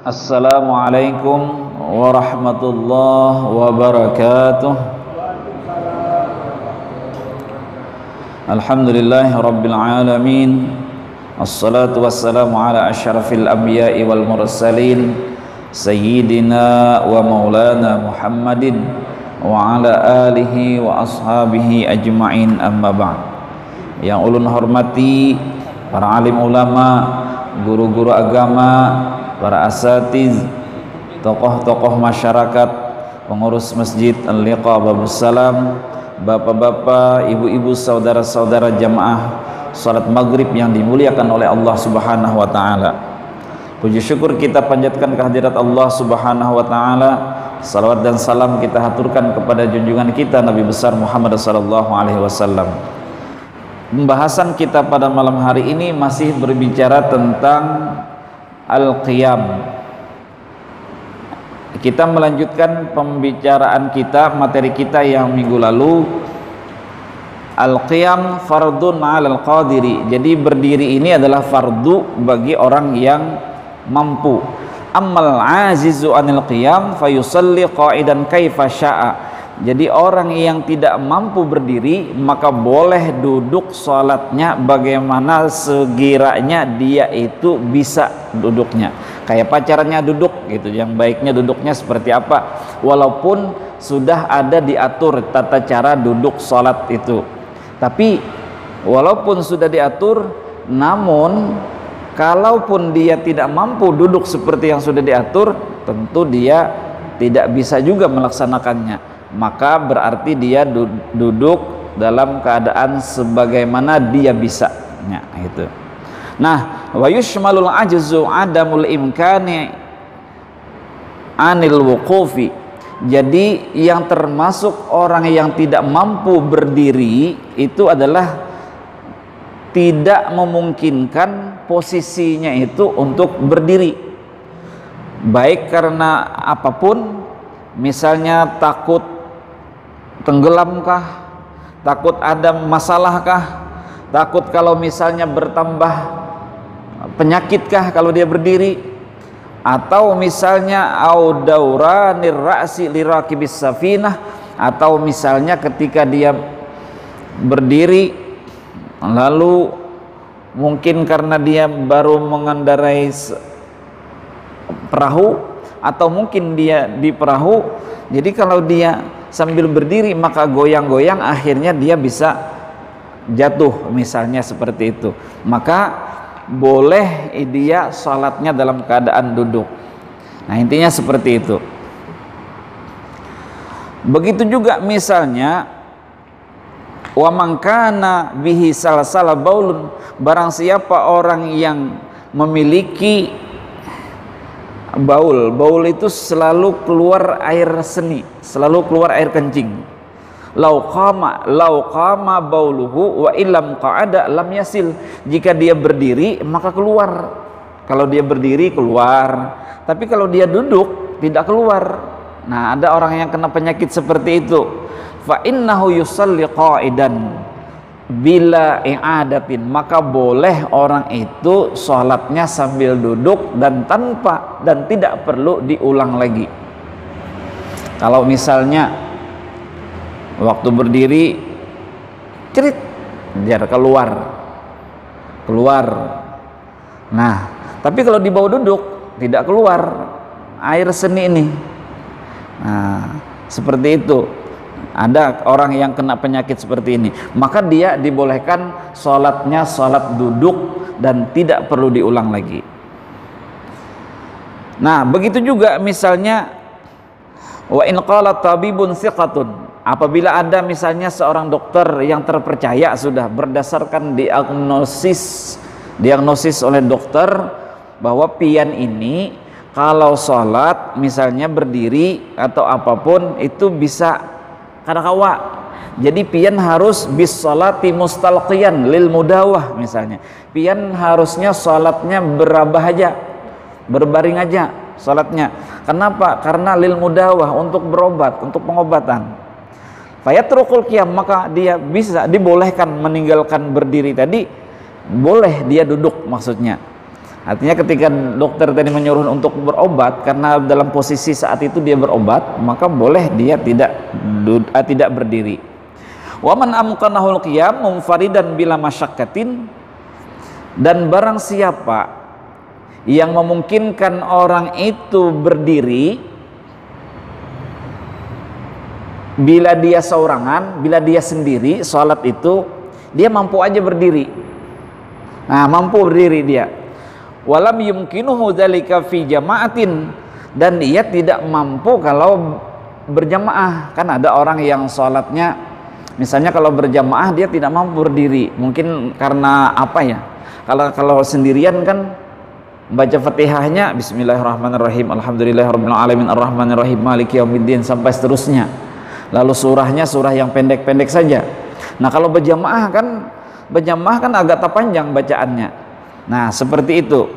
Assalamualaikum warahmatullahi wabarakatuh. Alhamdulillahi rabbil alamin. Assalatu wassalamu ala asyrafil anbiya'i wal mursalin sayyidina wa maulana Muhammadin wa ala alihi wa ashabihi ajma'in, amma ba'd. Yang ulun hormati para alim ulama, guru-guru agama, para asatiz, tokoh-tokoh masyarakat, pengurus masjid Al-Liqa Babus Salam, bapak-bapak, ibu-ibu, saudara-saudara jamaah salat maghrib yang dimuliakan oleh Allah Subhanahu wa ta'ala. Puji syukur kita panjatkan kehadirat Allah Subhanahu wa ta'ala. Salawat dan salam kita haturkan kepada junjungan kita Nabi besar Muhammad sallallahu alaihi wasallam. Pembahasan kita pada malam hari ini masih berbicara tentang Al-Qiyam. Kita melanjutkan pembicaraan kita, materi kita yang minggu lalu. Al-Qiyam fardun 'alal qadiri. Jadi berdiri ini adalah fardu bagi orang yang mampu. Ammal 'azizu 'anil qiyam fayusalli qa'idan kaifa syaa. Jadi orang yang tidak mampu berdiri maka boleh duduk salatnya bagaimana sekiranya dia itu bisa duduknya. Kayak pacarannya duduk gitu, yang baiknya duduknya seperti apa, walaupun sudah ada diatur tata cara duduk salat itu. Tapi walaupun sudah diatur, namun kalaupun dia tidak mampu duduk seperti yang sudah diatur, tentu dia tidak bisa juga melaksanakannya. Maka berarti dia duduk dalam keadaan sebagaimana dia bisanya itu. Nah, wa yushmalul ajzu adamul imkani anil wuqufi. Jadi yang termasuk orang yang tidak mampu berdiri itu adalah tidak memungkinkan posisinya itu untuk berdiri, baik karena apapun, misalnya takut tenggelamkah, takut ada masalahkah, takut kalau misalnya bertambah penyakitkah kalau dia berdiri, atau misalnya audauranir ra'si lirakibis safinah, atau misalnya ketika dia berdiri lalu mungkin karena dia baru mengendarai perahu, atau mungkin dia di perahu, jadi kalau dia sambil berdiri maka goyang-goyang akhirnya dia bisa jatuh misalnya seperti itu, maka boleh dia salatnya dalam keadaan duduk. Nah, intinya seperti itu. Begitu juga misalnya wa man kana bihi salsala baulun, barang siapa orang yang memiliki baul itu selalu keluar air seni, selalu keluar air kencing. Lau qama bauluhu wa illam qa'ada lam yasil. Jika dia berdiri maka keluar. Kalau dia berdiri keluar, tapi kalau dia duduk tidak keluar. Nah, ada orang yang kena penyakit seperti itu. Fa innahu yusalli qa'idan bila i'adatin, maka boleh orang itu sholatnya sambil duduk dan tidak perlu diulang lagi. Kalau misalnya waktu berdiri cerit biar keluar. Nah, tapi kalau dibawa duduk tidak keluar air seni ini. Nah, seperti itu. Ada orang yang kena penyakit seperti ini, maka dia dibolehkan sholatnya sholat duduk dan tidak perlu diulang lagi. Nah, begitu juga misalnya wa in qala tabibun thiqatun, apabila ada misalnya seorang dokter yang terpercaya sudah berdasarkan diagnosis oleh dokter bahwa pian ini kalau sholat misalnya berdiri atau apapun itu bisa kadakawa. Jadi pian harus bis sholati mustalqiyan lil mudawah misalnya. Pian harusnya sholatnya berabah aja, berbaring aja sholatnya. Kenapa? Karena lil mudawah, untuk berobat, untuk pengobatan. Fayatrukul qiyam, maka dia dibolehkan meninggalkan berdiri tadi, boleh dia duduk maksudnya. Artinya ketika dokter tadi menyuruh untuk berobat karena dalam posisi saat itu dia berobat, maka boleh dia tidak berdiri. Wa man amkanahul qiyam munfaridan bila masyakkatin, dan barang siapa yang memungkinkan orang itu berdiri bila dia seorangan, bila dia sendiri sholat itu, dia mampu aja berdiri. Nah, mampu berdiri dia. Walam yumkinuhu dzalika fi jama'atin, dan dia tidak mampu kalau berjamaah. Kan ada orang yang sholatnya misalnya kalau berjamaah dia tidak mampu berdiri, mungkin karena apa ya, kalau sendirian kan baca Fatihahnya bismillahirrahmanirrahim alhamdulillahirabbil alamin arrahmanirrahim maliki yaumiddin sampai seterusnya, lalu surahnya surah yang pendek-pendek saja. Nah, kalau berjamaah kan agak panjang bacaannya. Nah, seperti itu.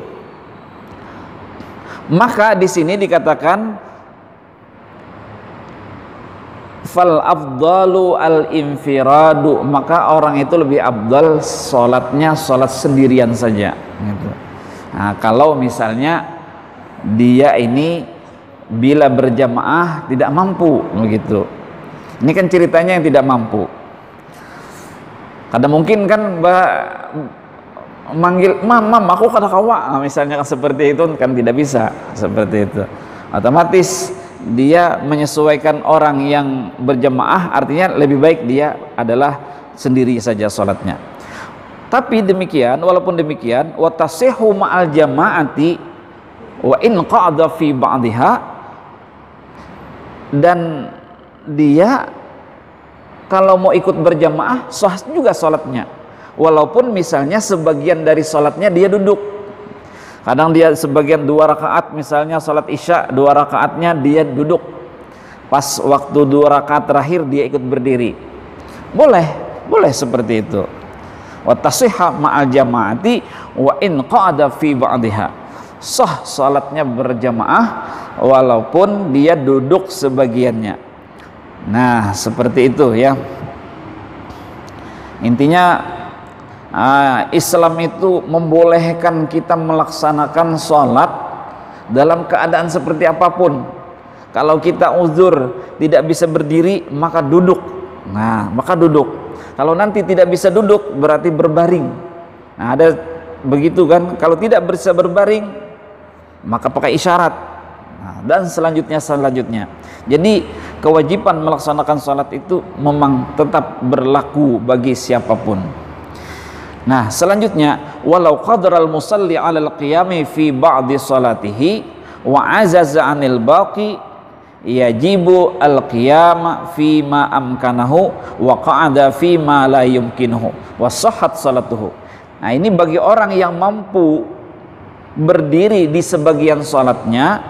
Maka di sini dikatakan fal afdalu al infiradu, maka orang itu lebih afdal sholatnya sholat sendirian saja gitu. Nah, kalau misalnya dia ini bila berjamaah tidak mampu begitu, ini kan ceritanya yang tidak mampu. Kadang mungkin kan manggil mam aku kada kawa, misalnya seperti itu kan tidak bisa seperti itu. Otomatis dia menyesuaikan orang yang berjamaah, artinya lebih baik dia adalah sendiri saja sholatnya. Tapi demikian, walaupun demikian, wa tasihhu ma'al jama'ati wa in qa'ada fi ba'dihha, dan dia kalau mau ikut berjamaah sah juga sholatnya, walaupun misalnya sebagian dari sholatnya dia duduk. Kadang dia sebagian 2 rakaat, misalnya sholat isya 2 rakaatnya dia duduk, pas waktu 2 rakaat terakhir dia ikut berdiri, boleh seperti itu. Wa tasihha ma'al jama'ati wa in qa'ada fi ba'dihha, sah sholatnya berjamaah walaupun dia duduk sebagiannya. Nah, seperti itu ya. Intinya Islam itu membolehkan kita melaksanakan sholat dalam keadaan seperti apapun. Kalau kita uzur tidak bisa berdiri, maka duduk. Nah, maka duduk. Kalau nanti tidak bisa duduk, berarti berbaring. Nah, ada begitu kan. Kalau tidak bisa berbaring, maka pakai isyarat. Nah, dan selanjutnya. Jadi kewajiban melaksanakan sholat itu memang tetap berlaku bagi siapapun. Nah, selanjutnya, walau qadral musalli 'alal qiyami fi ba'di salatihi wa azaza 'anil baqi yajibu al-qiyam fi ma amkanahu wa qa'ada fi ma la yumkinuhu wa sahhat salatuhu. Nah, ini bagi orang yang mampu berdiri di sebagian salatnya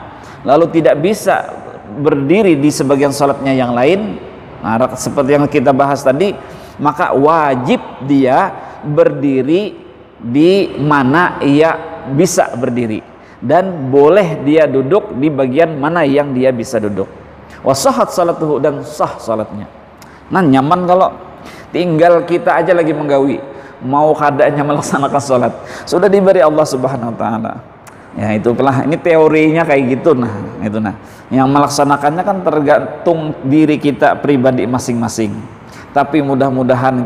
lalu tidak bisa berdiri di sebagian salatnya yang lain. Nah, seperti yang kita bahas tadi, maka wajib dia berdiri di mana ia bisa berdiri, dan boleh dia duduk di bagian mana yang dia bisa duduk. Wasahat salatuhu, dan sah salatnya. Nah, nyaman kalau tinggal kita aja lagi menggawi, mau keadaannya melaksanakan salat sudah diberi Allah Subhanahu wa taala. Ya, itulah, ini teorinya kayak gitu. Nah, itu yang melaksanakannya kan tergantung diri kita pribadi masing-masing. Tapi mudah-mudahan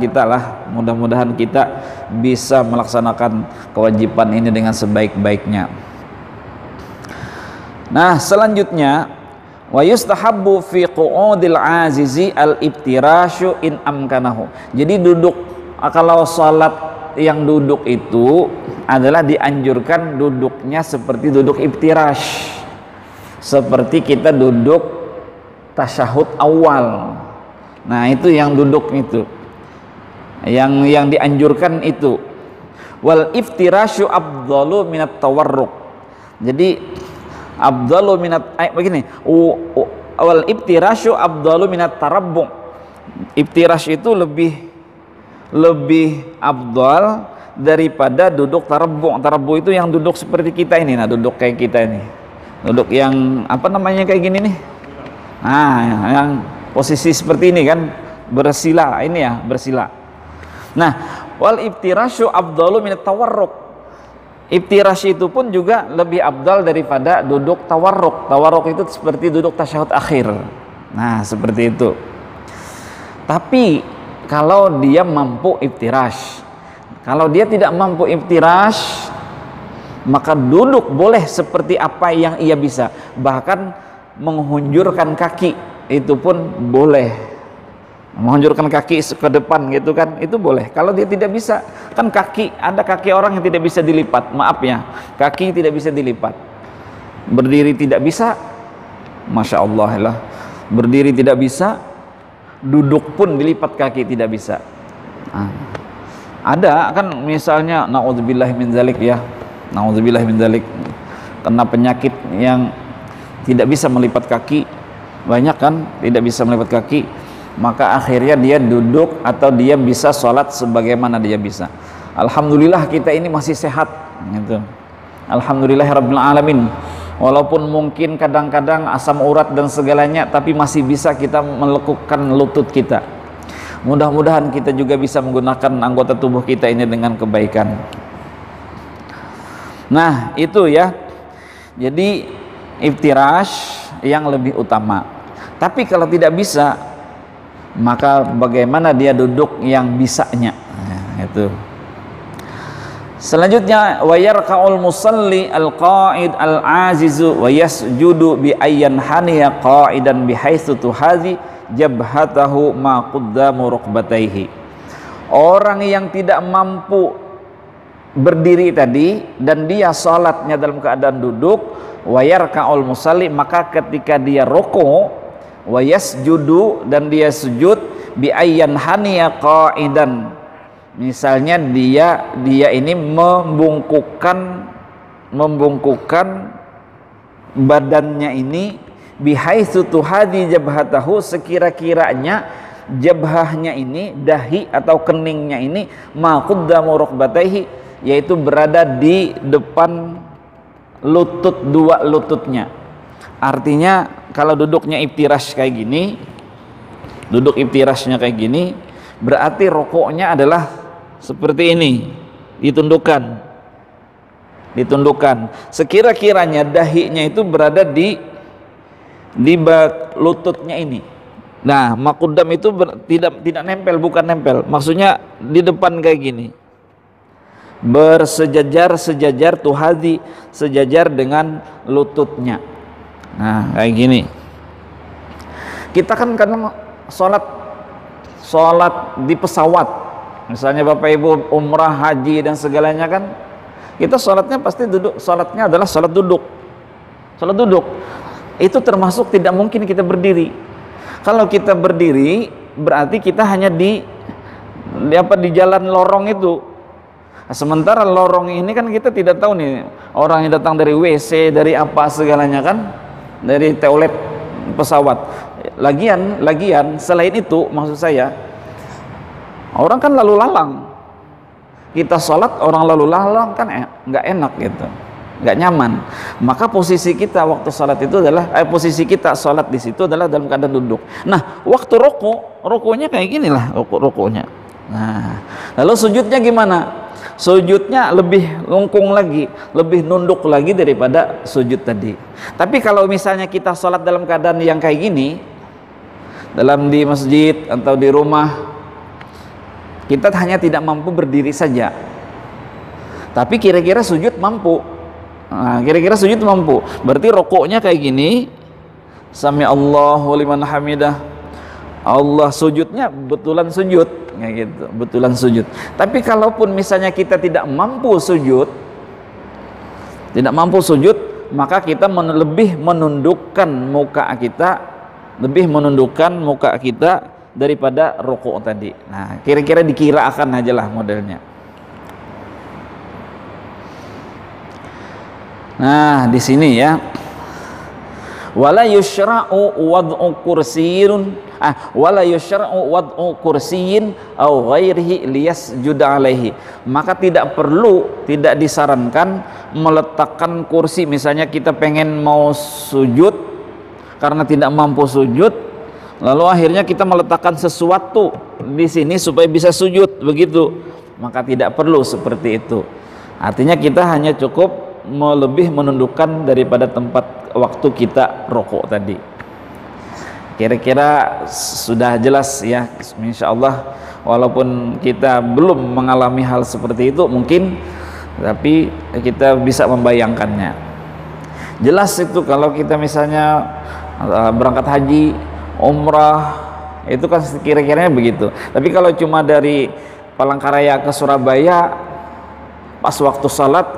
kita bisa melaksanakan kewajiban ini dengan sebaik-baiknya. Nah, selanjutnya, wa yustahabbu fi qu'udil azizi al-ibtirashu in amkanahu. Jadi duduk, kalau salat yang duduk itu adalah dianjurkan duduknya seperti duduk iftirash, seperti kita duduk tasyahud awal. Nah, itu yang duduk itu, yang dianjurkan itu. Wal iftirashu afdalu minat tawarruk. Jadi afdalu minat begini, wal iftirashu afdalu minat tarabbu. Iftirash itu lebih afdal daripada duduk tarabbu. Tarabbu itu yang duduk seperti kita ini. Nah, duduk kayak kita ini, duduk yang apa namanya kayak gini nih. Nah, yang posisi seperti ini kan, bersila ini ya, bersila. Nah, wal iftirashu afdalu minat tawarruk. Iftirash itu pun juga lebih afdal daripada duduk tawarruk. Tawarruk itu seperti duduk tasyahud akhir. Nah, seperti itu. Tapi kalau dia mampu iftirash, kalau dia tidak mampu iftirash, maka duduk boleh seperti apa yang ia bisa. Bahkan menghunjurkan kaki itu pun boleh. Menghunjurkan kaki ke depan gitu kan, itu boleh. Kalau dia tidak bisa, kan kaki, ada kaki orang yang tidak bisa dilipat, maaf ya, kaki tidak bisa dilipat, berdiri tidak bisa, Masya Allah lah, berdiri tidak bisa, duduk pun dilipat kaki tidak bisa. Nah, ada kan misalnya, naudzubillah min dzalik ya, naudzubillah min dzalik, kena penyakit yang tidak bisa melipat kaki, banyak kan tidak bisa melipat kaki, maka akhirnya dia duduk atau dia bisa sholat sebagaimana dia bisa. Alhamdulillah kita ini masih sehat gitu. Alhamdulillahirabbil alamin. Walaupun mungkin kadang-kadang asam urat dan segalanya, tapi masih bisa kita melekukkan lutut kita. Mudah-mudahan kita juga bisa menggunakan anggota tubuh kita ini dengan kebaikan. Nah, itu ya. Jadi iftirash yang lebih utama. Tapi kalau tidak bisa, maka bagaimana dia duduk yang bisanya. Nah, itu. Selanjutnya, wa yarka'ul musalli al-qa'id al-azizu wa yasjudu bi ayyan haniya qa'idan bihaitsu tuhadhi jabhatahu ma quddamu rukbatayhi. Orang yang tidak mampu berdiri tadi dan dia salatnya dalam keadaan duduk, wa yarka'ul musalli, maka ketika dia rukuk, wa yasjudu, dan dia sujud, bi ayyan haniya qa'idan, misalnya dia ini membungkukkan badannya ini, bihaitsu tuhadi jabhatahu, sekira-kiranya jabhahnya ini, dahi atau keningnya ini, ma quddamu rukbatayhi, yaitu berada di depan lutut, dua lututnya. Artinya kalau duduknya iftirash kayak gini, duduk iftirashnya kayak gini, berarti rukuknya adalah seperti ini, ditundukkan. Sekira-kiranya dahinya itu berada di lututnya ini. Nah, makuddam itu tidak nempel, bukan nempel. Maksudnya di depan kayak gini. Bersejajar tuhadi, sejajar dengan lututnya. Nah, kayak gini. Kita kan kadang sholat di pesawat, misalnya Bapak Ibu umrah, haji dan segalanya kan, kita sholatnya pasti duduk, sholatnya adalah sholat duduk. Itu termasuk tidak mungkin kita berdiri. Kalau kita berdiri, berarti kita hanya di jalan lorong itu. Sementara lorong ini kan kita tidak tahu nih, orang yang datang dari WC, dari apa segalanya kan, dari toilet pesawat. Lagian selain itu, maksud saya, orang kan lalu lalang. Kita sholat, orang lalu lalang kan nggak enak gitu, nggak nyaman. Maka posisi kita waktu sholat itu adalah posisi kita sholat di situ adalah dalam keadaan duduk. Nah, waktu rukunya kayak gini lah rukunya. Nah, lalu sujudnya gimana? Sujudnya lebih lungkung lagi, lebih nunduk lagi daripada sujud tadi. Tapi kalau misalnya kita sholat dalam keadaan yang kayak gini, di masjid atau di rumah, kita hanya tidak mampu berdiri saja, tapi kira-kira sujud mampu. Nah, kira-kira sujud mampu, berarti rukuknya kayak gini, sami Allahu liman hamidah, Allah, sujudnya betulan sujud, kayak gitu, betulan sujud. Tapi kalaupun misalnya kita tidak mampu sujud, maka kita lebih menundukkan muka kita daripada rukuk tadi. Nah, kira-kira dikirakan aja lah modelnya. Nah, di sini ya, wala yushra'u wad'u kursiyyin aw ghairihi liyasjuda alaihi. Maka tidak disarankan meletakkan kursi. Misalnya kita pengen mau sujud karena tidak mampu sujud, lalu akhirnya kita meletakkan sesuatu di sini supaya bisa sujud, begitu. Maka tidak perlu seperti itu. Artinya kita hanya cukup lebih menundukkan daripada tempat waktu kita rukuk tadi. Kira-kira sudah jelas ya, insya Allah. Walaupun kita belum mengalami hal seperti itu mungkin, tapi kita bisa membayangkannya. Jelas itu kalau kita misalnya berangkat haji, umrah, itu kan kira-kiranya begitu. Tapi kalau cuma dari Palangkaraya ke Surabaya pas waktu sholat,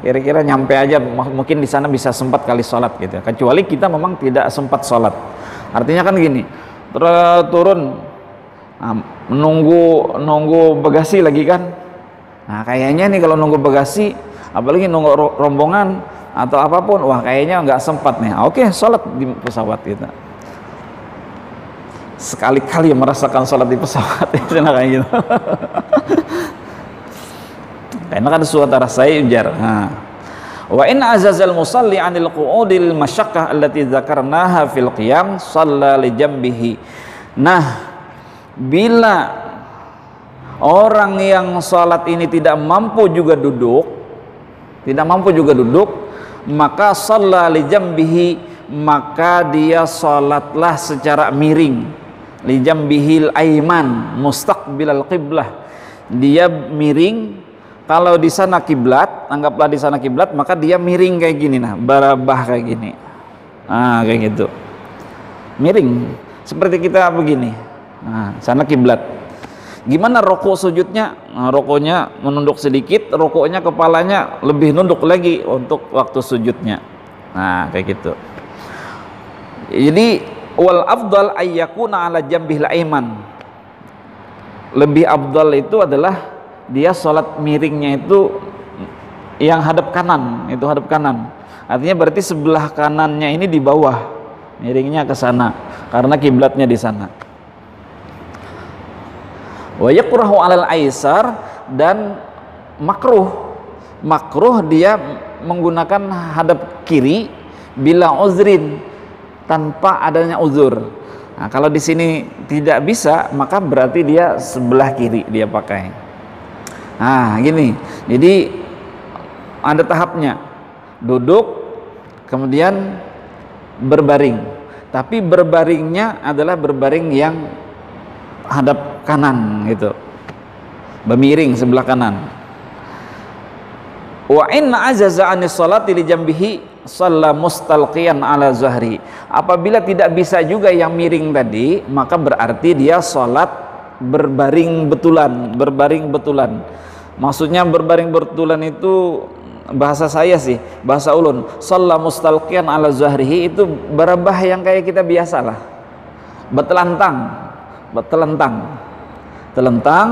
kira-kira nyampe aja, mungkin di sana bisa sempat kali sholat gitu. Kecuali kita memang tidak sempat sholat. Artinya kan gini, turun, nunggu bagasi lagi kan. Nah kayaknya nih kalau nunggu bagasi, apalagi nunggu rombongan atau apapun, wah kayaknya nggak sempat nih. Oke, sholat di pesawat gitu. Sekali-kali merasakan sholat di pesawat itu kayak gitu. Karena kan suara saya ujar. Wa in azazal musalli 'anil qu'udil masyaqqah allati dzakarnaha fil qiyam shalla li jambihi. Nah, bila orang yang salat ini tidak mampu juga duduk, maka shalla li jambihi, maka dia salatlah secara miring. Li jambihil aiman mustaqbilal qiblah. Dia miring. Kalau di sana kiblat, anggaplah di sana kiblat, maka dia miring kayak gini, nah, barabah kayak gini. Nah, kayak gitu. Miring seperti kita begini. Nah, sana kiblat. Gimana rukuk sujudnya? Nah, rukuknya menunduk sedikit, rukuknya kepalanya lebih nunduk lagi untuk waktu sujudnya. Nah, kayak gitu. Jadi wal afdal ayyakuna ala jambihil aiman. Lebih afdal itu adalah dia sholat miringnya itu yang hadap kanan, itu hadap kanan. Artinya berarti sebelah kanannya ini di bawah, miringnya ke sana karena kiblatnya di sana. Wa yakrahu 'alal aisar, dan makruh dia menggunakan hadap kiri bila uzrin, tanpa adanya uzur. Nah, kalau di sini tidak bisa, maka berarti dia sebelah kiri dia pakai. Nah gini, jadi ada tahapnya, duduk kemudian berbaring, tapi berbaringnya adalah berbaring yang hadap kanan gitu, bermiring sebelah kanan. Wa in azaza anis salati li jambihi shalla mustalqiyan ala zahri. Apabila tidak bisa juga yang miring tadi, maka berarti dia salat berbaring betulan. Maksudnya berbaring betulan itu bahasa saya sih, bahasa ulun. Shalla mustalqiyan ala zahrihi itu barabah yang kayak kita biasalah. Telentang.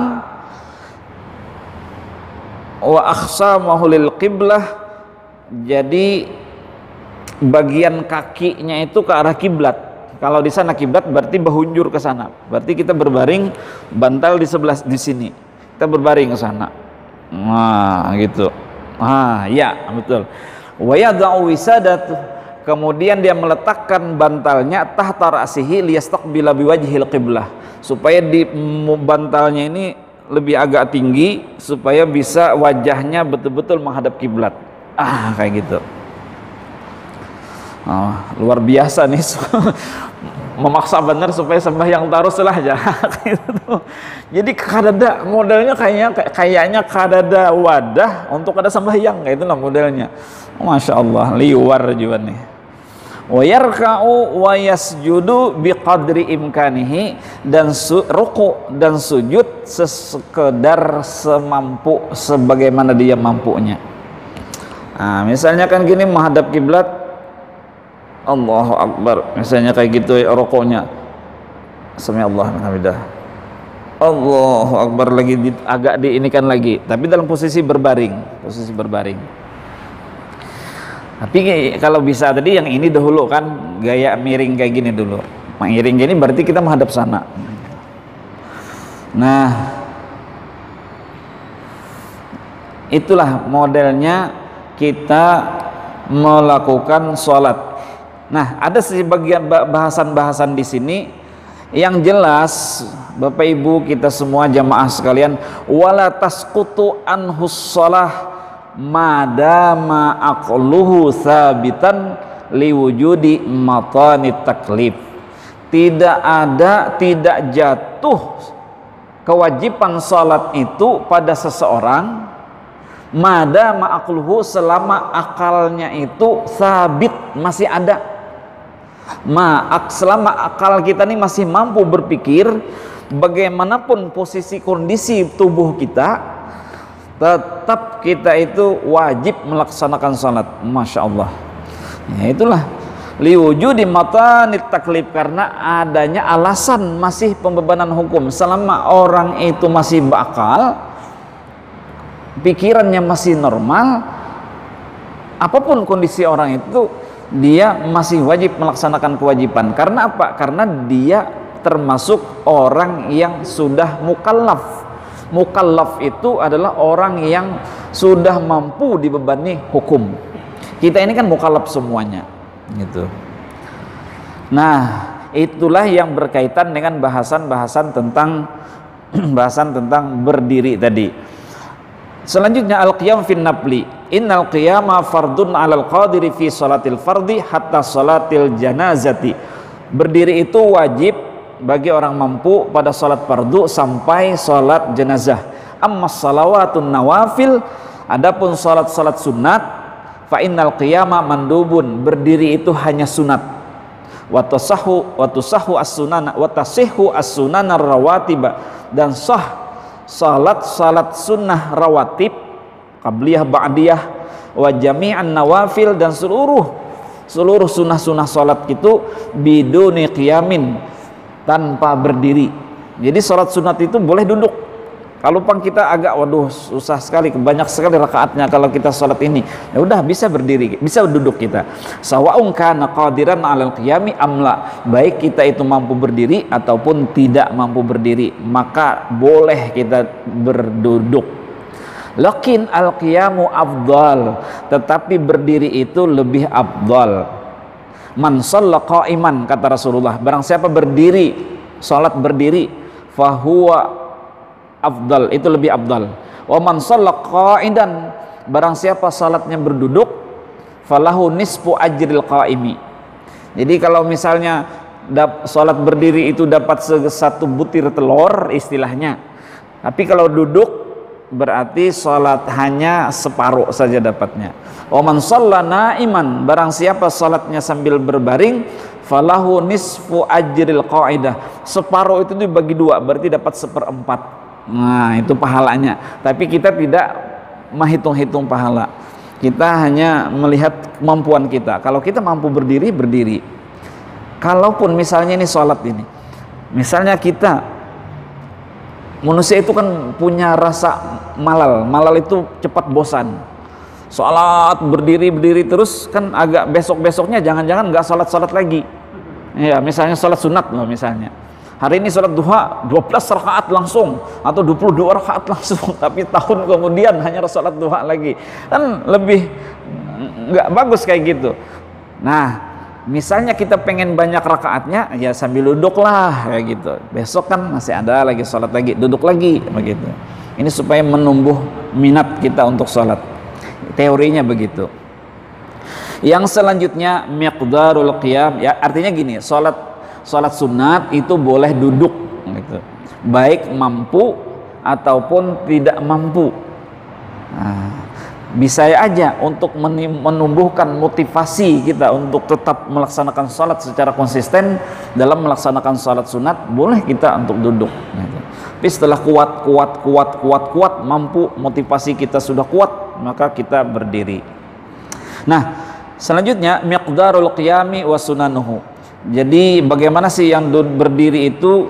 Wa akhsamahu lil qiblah, jadi bagian kakinya itu ke arah kiblat. Kalau di sana kiblat berarti berhunjur ke sana. Berarti kita berbaring, bantal di sebelah di sini. Kita berbaring ke sana. Nah, gitu. Ah, ya, betul. Wa yad'u wisadat, kemudian dia meletakkan bantalnya tahta ra'sihi liyastaqbila biwajhil qiblah, supaya di bantalnya ini lebih agak tinggi supaya bisa wajahnya betul-betul menghadap kiblat. Ah, kayak gitu. Oh, luar biasa nih. Memaksa benar supaya sembahyang terus lah aja. Jadi kadada modelnya kayaknya kadada wadah untuk ada sembahyang, kayak itulah modelnya. Masya Allah, liwar juga nih. Wa yarka'u wa yasjudu biqadri imkanihi, dan ruku dan sujud sekedar semampu, sebagaimana dia mampunya. Nah, misalnya kan gini menghadap kiblat, Allahu Akbar, misalnya kayak gitu rukuknya, sami Allahu liman hamidah, Allahu Akbar, lagi agak diinikan lagi, tapi dalam posisi berbaring. Tapi kalau bisa tadi yang ini dahulu kan, gaya miring kayak gini dulu. Miring gini berarti kita menghadap sana. Nah, itulah modelnya kita melakukan sholat. Nah, ada sebagian bahasan-bahasan di sini yang jelas, Bapak Ibu kita semua jamaah sekalian, wala tasqutu anhus shalah madama aqluhu sabitan liwujudi matanit taklif. Tidak jatuh kewajiban salat itu pada seseorang madama aqluhu, selama akalnya itu sabit, masih ada. Selama akal kita ini masih mampu berpikir, bagaimanapun posisi kondisi tubuh kita, tetap kita itu wajib melaksanakan salat. Masya Allah. Ya, itulah liwujudi matanit taklif, karena adanya alasan masih pembebanan hukum. Selama orang itu masih berakal, pikirannya masih normal, apapun kondisi orang itu, dia masih wajib melaksanakan kewajiban. Karena apa? Karena dia termasuk orang yang sudah mukallaf. Mukallaf itu adalah orang yang sudah mampu dibebani hukum. Kita ini kan mukallaf semuanya, gitu. Nah, itulah yang berkaitan dengan bahasan tentang berdiri tadi. Selanjutnya al-qiyam fin nafli. Innal qiyama fardun 'alal qadiri fi salatil fardi hatta salatil janazati. Berdiri itu wajib bagi orang mampu pada salat fardu sampai salat jenazah. Amma salawatun nawafil, adapun salat-salat sunat, fa innal qiyama mandubun, berdiri itu hanya sunat. Wa tasahhu as-sunana wa tasihhu as-sunana rawatiba, dan sah salat sunnah rawatib, qabliyah, ba'diyah, wa jami'an nawafil, dan seluruh sunnah salat itu biduni qiyamin, tanpa berdiri. Jadi salat sunat itu boleh duduk. Kalau kita agak waduh susah sekali, banyak sekali rakaatnya kalau kita salat ini, ya udah bisa berdiri, bisa duduk kita. Sawa'un kana qadiran 'alal qiyami amla, baik kita itu mampu berdiri ataupun tidak mampu berdiri, maka boleh kita berduduk. Lakin al-qiyamu afdal, tetapi berdiri itu lebih afdal. Man shalla qa'iman, kata Rasulullah, barang siapa berdiri, salat berdiri, fahuwa afdal, itu lebih afdal. Wa man shalla qa'idan, barang siapa salatnya berduduk, falahu nisfu ajril qa'imi. Jadi kalau misalnya salat berdiri itu dapat satu butir telur istilahnya, tapi kalau duduk berarti salat hanya separuh saja dapatnya. Wa man shalla na'iman, barang siapa salatnya sambil berbaring, falahu nisfu ajril qa'idah. Separuh itu dibagi dua, berarti dapat seperempat. Nah, itu pahalanya. Tapi kita tidak menghitung-hitung pahala. Kita hanya melihat kemampuan kita. Kalau kita mampu berdiri, berdiri. Kalaupun misalnya ini sholat ini, misalnya kita, manusia itu kan punya rasa malal. Malal itu cepat bosan. Sholat berdiri terus kan agak besok-besoknya jangan-jangan nggak sholat lagi. Ya, misalnya sholat sunat loh misalnya. Hari ini sholat duha 12 rakaat langsung atau 22 rakaat langsung, tapi tahun kemudian hanya sholat duha lagi, kan lebih nggak bagus kayak gitu. Nah, misalnya kita pengen banyak rakaatnya, ya sambil duduk lah kayak gitu. Besok kan masih ada lagi sholat lagi, duduk lagi begitu. Ini supaya menumbuh minat kita untuk sholat. Teorinya begitu. Yang selanjutnya miqdarul qiyam, ya artinya gini, sholat sunat itu boleh duduk gitu, baik mampu ataupun tidak mampu. Nah, bisa aja untuk menumbuhkan motivasi kita untuk tetap melaksanakan sholat secara konsisten. Dalam melaksanakan sholat sunat boleh kita untuk duduk gitu. Tapi setelah kuat mampu, motivasi kita sudah kuat, maka kita berdiri. Nah, selanjutnya miqdarul qiyami wa sunanuhu. Jadi bagaimana sih yang berdiri itu,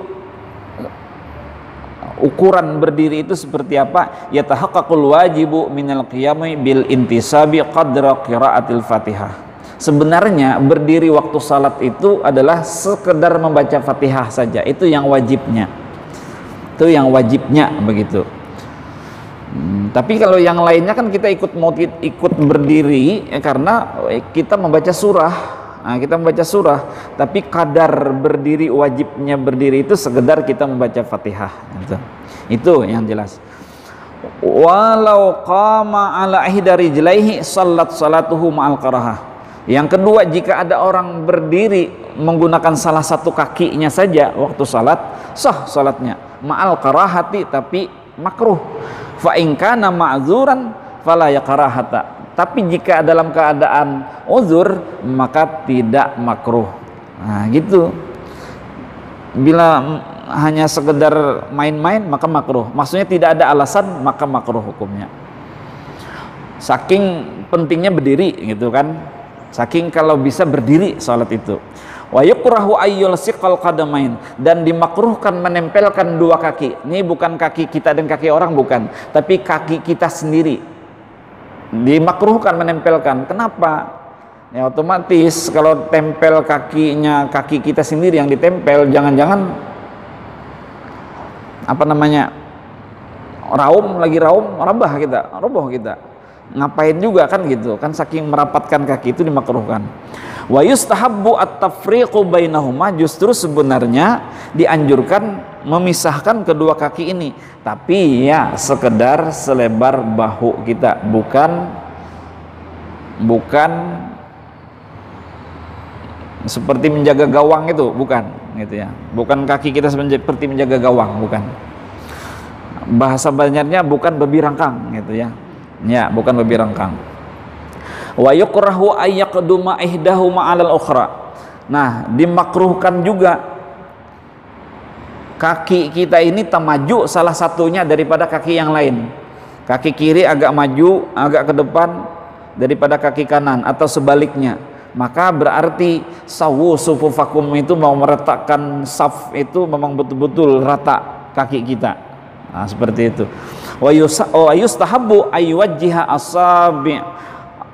ukuran berdiri itu seperti apa? Yatahaqqaqul wajibu minal qiyami bil intisabi qadra qiraatil Fatihah. Sebenarnya berdiri waktu salat itu adalah sekedar membaca Fatihah saja. Itu yang wajibnya. Itu yang wajibnya begitu. Tapi kalau yang lainnya kan kita ikut berdiri ya, karena kita membaca surah. Nah, kita membaca surah, tapi kadar berdiri, wajibnya berdiri itu sekedar kita membaca Fatihah. Itu yang jelas. walau qama ala ihda rijlaihi salatuhu ma'al karahah. Yang kedua, jika ada orang berdiri menggunakan salah satu kakinya saja waktu salat, sah salatnya ma'al karahati, tapi makruh. Fa in kana ma'dzuran fala yakarahata. Tapi jika dalam keadaan uzur maka tidak makruh. Nah, gitu. Bila hanya sekedar main-main maka makruh. Maksudnya tidak ada alasan maka makruh hukumnya. Saking pentingnya berdiri gitu kan. Saking kalau bisa berdiri salat itu. Wa yukrahu ayyul siqal qadamain, dan dimakruhkan menempelkan dua kaki. Ini bukan kaki kita dan kaki orang, bukan, tapi kaki kita sendiri. Dimakruhkan menempelkan. Kenapa? Ya otomatis kalau tempel kakinya, kaki kita sendiri yang ditempel, jangan-jangan apa namanya, lagi raum rabah kita, roboh kita, ngapain juga kan gitu kan, saking merapatkan kaki itu dimakruhkan. Wa yustahabbu at-tafriqu bainahuma, justru sebenarnya dianjurkan memisahkan kedua kaki ini, tapi ya sekedar selebar bahu kita, bukan seperti menjaga gawang itu, bukan gitu ya, bukan kaki kita seperti menjaga gawang, bukan. Bahasa banyaknya bukan babi rangkang gitu ya, bukan babi rangkang. Wa yukrahu ayyaqduma ihdahuma 'alal ukhra. Nah, dimakruhkan juga kaki kita ini tamaju salah satunya daripada kaki yang lain. Kaki kiri agak maju, agak ke depan daripada kaki kanan, atau sebaliknya. Maka berarti sawu sufufakum itu mau meletakkan saf itu memang betul-betul rata kaki kita. Nah, seperti itu. Wa yustahabbu ayyuwajjiha asabi'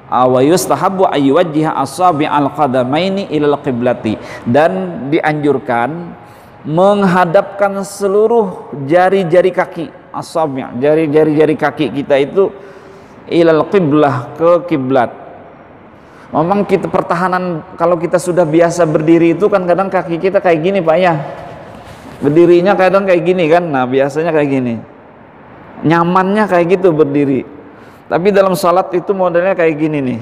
wa yustahabbu ayyuwajjiha asabi' al-qadamaini ilal qiblati, dan dianjurkan menghadapkan seluruh jari-jari kaki, asabi', jari-jari kaki kita itu ilal qiblah, ke kiblat. Memang kita pertahanan, kalau kita sudah biasa berdiri itu kan kadang kaki kita kayak gini Pak ya, berdirinya kadang kayak gini kan. Nah biasanya kayak gini, nyamannya kayak gitu berdiri. Tapi dalam salat itu modelnya kayak gini nih,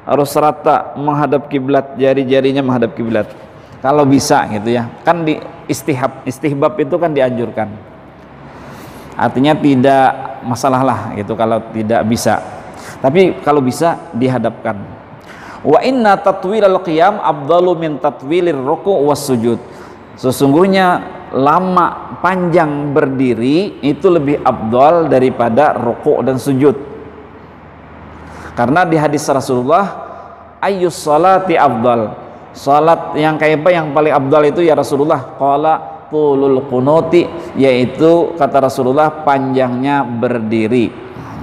harus rata menghadap kiblat, jari-jarinya menghadap kiblat kalau bisa gitu ya. Kan di istihbab itu kan dianjurkan, artinya tidak masalah lah gitu kalau tidak bisa, tapi kalau bisa dihadapkan. Wa inna tatwilal qiyam afdalu min tatwilir ruku' was sujud. Sesungguhnya lama panjang berdiri itu lebih afdal daripada ruku' dan sujud. Karena di hadis Rasulullah, ayyus salati afdal, salat yang kayak apa yang paling afdal itu ya Rasulullah? Qala tulul qunuti, yaitu kata Rasulullah panjangnya berdiri.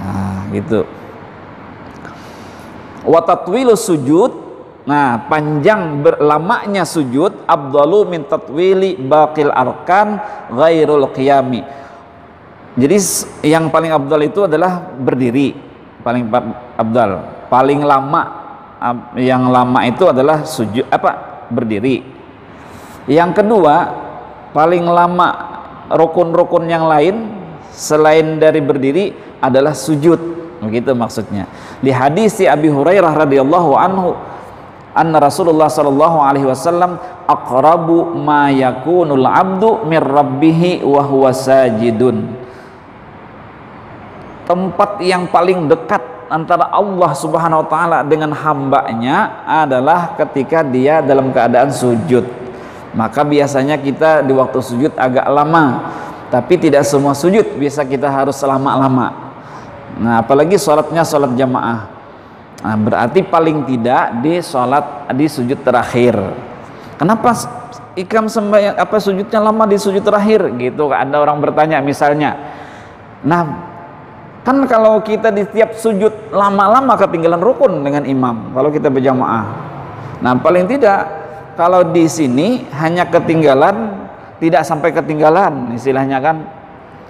Nah, gitu. Wa tatwilu sujud, nah panjang lamanya sujud afdalu min tatwili baqil arkan ghairul qiyami. Jadi yang paling afdal itu adalah berdiri, paling afdal. Paling lama, yang lama itu adalah sujud berdiri. Yang kedua, paling lama rukun-rukun yang lain selain dari berdiri adalah sujud. Begitu maksudnya. Di hadis Abi Hurairah radhiyallahu anhu, anna Rasulullah sallallahu alaihi wasallam aqrabu ma yakunul 'abdu mir rabbih wa huwa sajidun. Tempat yang paling dekat antara Allah Subhanahu wa taala dengan hambanya adalah ketika dia dalam keadaan sujud. Maka biasanya kita di waktu sujud agak lama, tapi tidak semua sujud biasa kita harus lama-lama. Nah, apalagi sholatnya sholat jamaah. Nah, berarti paling tidak di sujud terakhir. Kenapa ikam sembahyang sujudnya lama di sujud terakhir? Gitu. Ada orang bertanya misalnya. Nah, kan kalau kita di tiap sujud lama-lama ketinggalan rukun dengan imam kalau kita berjamaah. Nah, paling tidak kalau di sini hanya ketinggalan, tidak sampai ketinggalan istilahnya kan.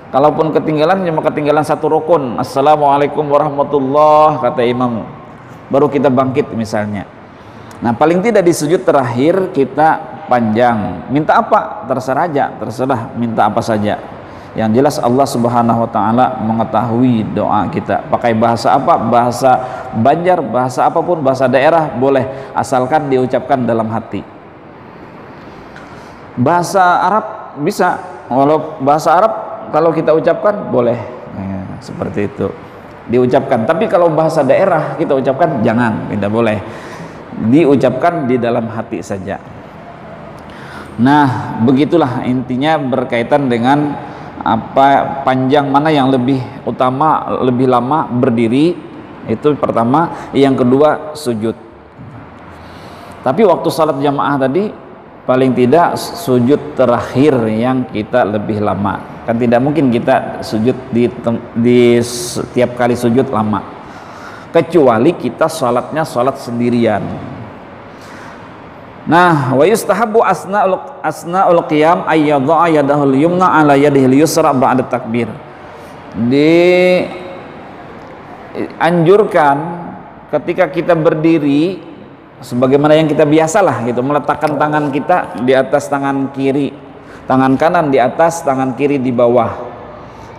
Kalaupun ketinggalan cuma ketinggalan satu rukun, assalamualaikum warahmatullah kata imam, baru kita bangkit misalnya. Nah paling tidak di sujud terakhir kita panjang. Minta apa? Terserah aja, terserah minta apa saja. Yang jelas Allah Subhanahu wa taala mengetahui doa kita. Pakai bahasa apa? Bahasa Banjar, bahasa apapun, bahasa daerah boleh, asalkan diucapkan dalam hati. Bahasa Arab bisa, walau bahasa Arab kalau kita ucapkan boleh. Ya, seperti itu. Diucapkan. Tapi kalau bahasa daerah kita ucapkan jangan, tidak boleh. Diucapkan di dalam hati saja. Nah, begitulah intinya berkaitan dengan apa panjang mana yang lebih utama, lebih lama berdiri, itu pertama. Yang kedua sujud. Tapi waktu salat jamaah tadi paling tidak sujud terakhir yang kita lebih lama. Kan tidak mungkin kita sujud di setiap kali sujud lama, kecuali kita salatnya salat sendirian. Nah, wa yustahabbu asna'ul qiyam ayyadha'a yadahul yumna 'ala yadihil yusra ba'da takbir. Dianjurkan ketika kita berdiri sebagaimana yang kita biasalah gitu, meletakkan tangan kita di atas tangan kiri, tangan kanan di atas, tangan kiri di bawah.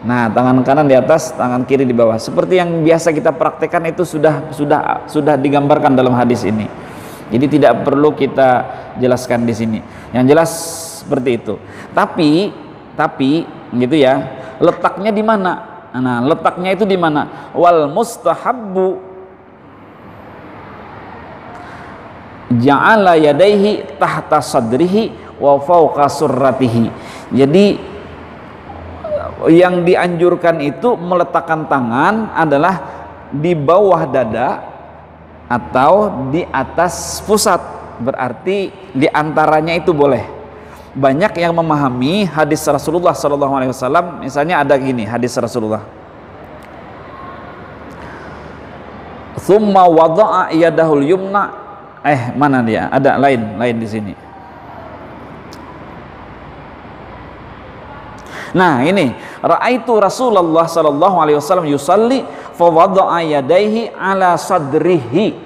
Nah, tangan kanan di atas, tangan kiri di bawah. Seperti yang biasa kita praktekkan itu sudah digambarkan dalam hadis ini. Jadi tidak perlu kita jelaskan di sini. Yang jelas seperti itu. Tapi gitu ya, letaknya di mana? Nah, letaknya itu di mana? Wal mustahabbu ja'ala yadaihi tahta sadrihi wa fawqa surratihi. Jadi yang dianjurkan itu meletakkan tangan adalah di bawah dada atau di atas pusat, berarti di antaranya itu boleh. Banyak yang memahami hadis Rasulullah SAW, misalnya ada gini hadis Rasulullah, thumma wada'a yadahul yumna, mana dia? Ada lain di sini. Nah, ini ra'aitu Rasulullah SAW yusalli fa wada'a yadayhi ala sadrihi.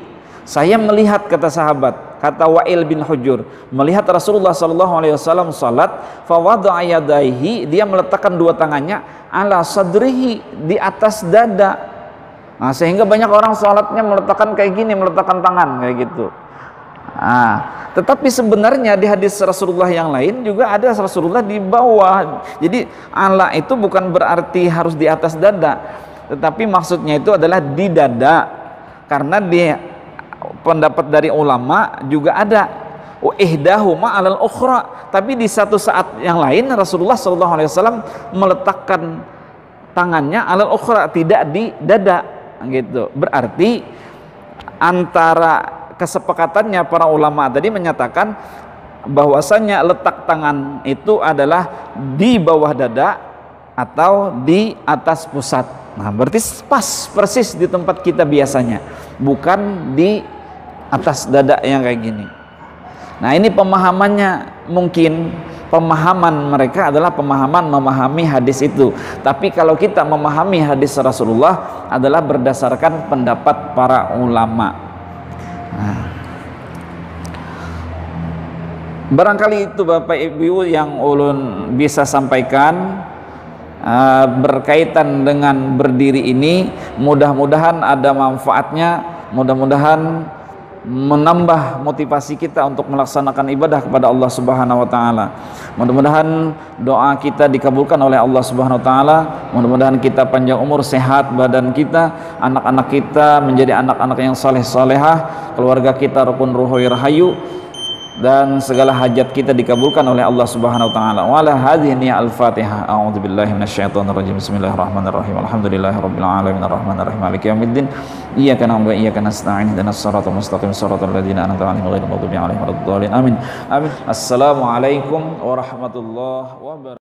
Saya melihat, kata sahabat, kata Wa'il bin Hujur, melihat Rasulullah SAW salat fa wada'a yadayhi, dia meletakkan dua tangannya ala sadrihi, di atas dada. Nah, sehingga banyak orang salatnya meletakkan kayak gini, meletakkan tangan kayak gitu. Tetapi sebenarnya di hadis Rasulullah yang lain juga ada Rasulullah di bawah. Jadi ala itu bukan berarti harus di atas dada, tetapi maksudnya itu adalah di dada. Karena di pendapat dari ulama juga ada ihdahuma alal ukhra, tapi di satu saat yang lain Rasulullah SAW meletakkan tangannya alal ukhra, tidak di dada gitu. Berarti antara kesepakatannya para ulama tadi menyatakan bahwasanya letak tangan itu adalah di bawah dada atau di atas pusat. Nah, berarti pas persis di tempat kita biasanya, bukan di atas dada yang kayak gini. Nah, ini pemahamannya, mungkin pemahaman mereka adalah pemahaman memahami hadis itu. Tapi kalau kita memahami hadis Rasulullah adalah berdasarkan pendapat para ulama. Nah, barangkali itu Bapak Ibu yang ulun bisa sampaikan berkaitan dengan berdiri ini. Mudah-mudahan ada manfaatnya, mudah-mudahan menambah motivasi kita untuk melaksanakan ibadah kepada Allah Subhanahu wa taala. Mudah-mudahan doa kita dikabulkan oleh Allah Subhanahu wa taala. Mudah-mudahan kita panjang umur, sehat badan kita, anak-anak kita menjadi anak-anak yang saleh-salehah, keluarga kita rukun ruhul rahayu, dan segala hajat kita dikabulkan oleh Allah Subhanahu wa taala. Wa ala hadhihi al-Fatihah. A'udzubillahi minasyaitonir rajim. Bismillahirrahmanirrahim. Alhamdulillahirabbil alamin arrahmanirrahim maliki yaumiddin. Iyyaka na'budu wa iyyaka nasta'in. Ihdinas siratal mustaqim, siratal ladzina an'amta 'alaihim ghairil maghdubi 'alaihim waladdallin. Amin. Amin. Assalamualaikum warahmatullahi wabarakatuh.